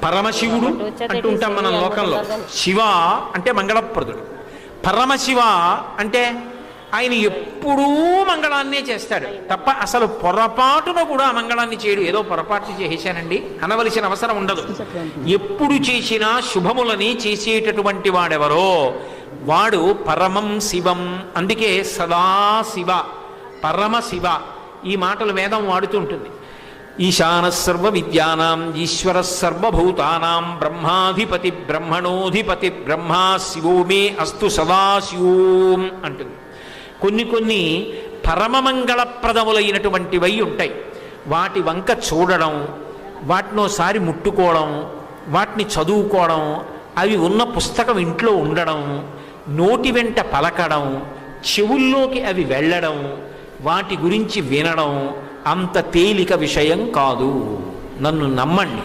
పరమశివుడు అంటుంటాం మనం లోకంలో. శివ అంటే మంగళప్రదుడు. పరమశివ అంటే ఆయన ఎప్పుడూ మంగళాన్నే చేస్తాడు తప్ప అసలు పొరపాటున కూడా అమంగళాన్ని చేయడు. ఏదో పొరపాటు చేశానండి అనవలసిన అవసరం ఉండదు. ఎప్పుడు చేసినా శుభములని చేసేటటువంటి వాడెవరో వాడు పరమం శివం. అందుకే సదాశివ పరమశివ ఈ మాటలు వేదం వాడుతూ ఉంటుంది. ఈశాన సర్వ విద్యానాం ఈశ్వర సర్వభూతానాం బ్రహ్మాధిపతి బ్రహ్మణోధిపతి బ్రహ్మా శివో మే అస్తు సదాశివోం అంటుంది. కొన్ని పరమమంగళప్రదములైనటువంటివై ఉంటాయి. వాటి వంక చూడడం, వాటినోసారి ముట్టుకోవడం, వాటిని చదువుకోవడం, అవి ఉన్న పుస్తకం ఇంట్లో ఉండడం, నోటి వెంట పలకడం, చెవుల్లోకి అవి వెళ్ళడం, వాటి గురించి వినడం అంత తేలిక విషయం కాదు. నన్ను నమ్మండి.